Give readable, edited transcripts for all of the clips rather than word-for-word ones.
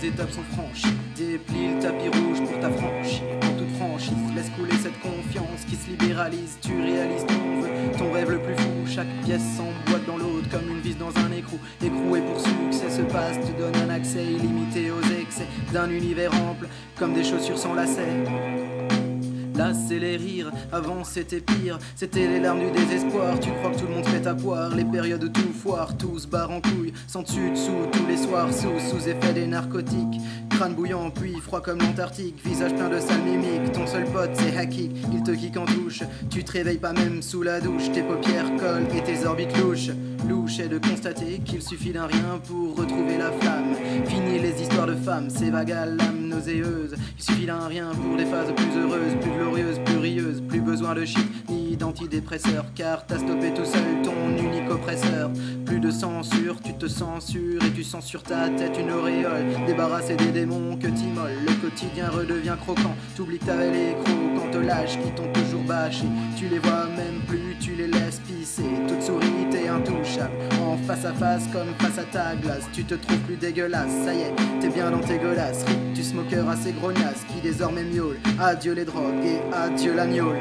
les étapes sont franchies. Déplie le tapis rouge pour t'affranchir. En toute franchise, laisse couler cette confiance qui se libéralise. Tu réalises ton vœu, ton rêve le plus fou. Chaque pièce s'emboîte dans l'autre comme une vis dans un écrou. Écroué pour succès se passe, te donne un accès illimité aux excès d'un univers ample comme des chaussures sans lacets. Là c'est les rires, avant c'était pire. C'était les larmes du désespoir. Tu crois que tout le monde fait ta poire. Les périodes où tout foire, tout se barre en couille. Sans dessus dessous tous les soirs, sous effet des narcotiques. Crâne bouillant puis froid comme l'Antarctique. Visage plein de sales mimiques. Ton seul pote c'est Hakik, il te kick en touche. Tu te réveilles pas même sous la douche. Tes paupières collent et tes orbites louches. Louche est de constater qu'il suffit d'un rien pour retrouver la flamme. Fini les histoires de femmes, ces vagues à l'âme nauséeuse. Il suffit d'un rien pour des phases plus heureuses, plus glorieuses, plus rieuses. Plus besoin de shit ni d'antidépresseurs, car t'as stoppé tout seul ton unique oppresseur. Plus de censure, tu te censures et tu sens sur ta tête une auréole. Débarrassé des démons que t'immoles, le quotidien redevient croquant. T'oublies que t'avais les crocs quand te lâches qui t'ont toujours bâché. Tu les vois même plus, tu les laisses pisser. Toute souris, t'es intouchable. En face à face comme face à ta glace. Tu te trouves plus dégueulasse, ça y est, t'es bien dans tes godasses. Du smoker assez grognasse qui désormais miaule. Adieu les drogues et adieu la gnôle.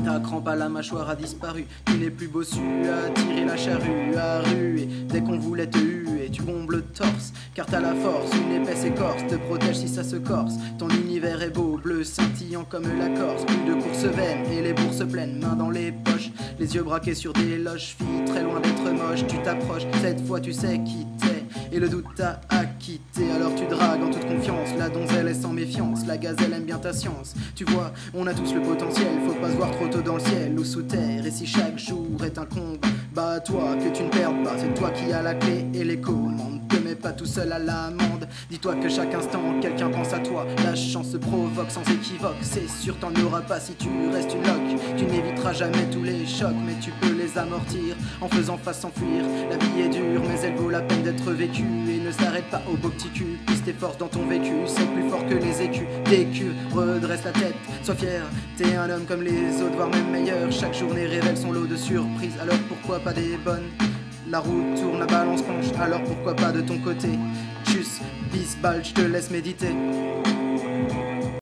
Ta crampe à la mâchoire a disparu. Tu n'es plus bossu à tirer la charrue, à ruer. Dès qu'on voulait te huer, tu bombes le torse. Car t'as la force, une épaisse écorce te protège si ça se corse. Ton univers est beau, bleu, scintillant comme la Corse. Plus de courses vaines et les bourses pleines, mains dans les poches. Les yeux braqués sur des loges, fille très loin d'être moche. Tu t'approches, cette fois tu sais qui t'es. Et le doute t'a acquitté, alors tu dragues en toute confiance. La donzelle est sans méfiance, la gazelle aime bien ta science. Tu vois, on a tous le potentiel, faut pas se voir trop tôt dans le ciel ou sous terre. Et si chaque jour est un combat, bah toi que tu ne perds pas. C'est toi qui as la clé et les commandes. Te mets pas tout seul à l'amende. Dis-toi que chaque instant quelqu'un pense à toi. La chance se provoque sans équivoque. C'est sûr t'en auras pas si tu restes une loque. Tu n'éviteras jamais tous les chocs, mais tu peux les amortir en faisant face sans fuir. La vie est dure mais elle vaut la peine d'être vécue. Et ne s'arrête pas au beau petit cul. Pisse tes forces dans ton vécu, c'est plus fort que les écus. Décu, redresse la tête, sois fier. T'es un homme comme les autres, voire même meilleur. Chaque journée révèle son lot de surprises. Alors pourquoi pas des bonnes? La route tourne, la balance penche. Alors pourquoi pas de ton côté? Tchuss, bis, balle, je te laisse méditer.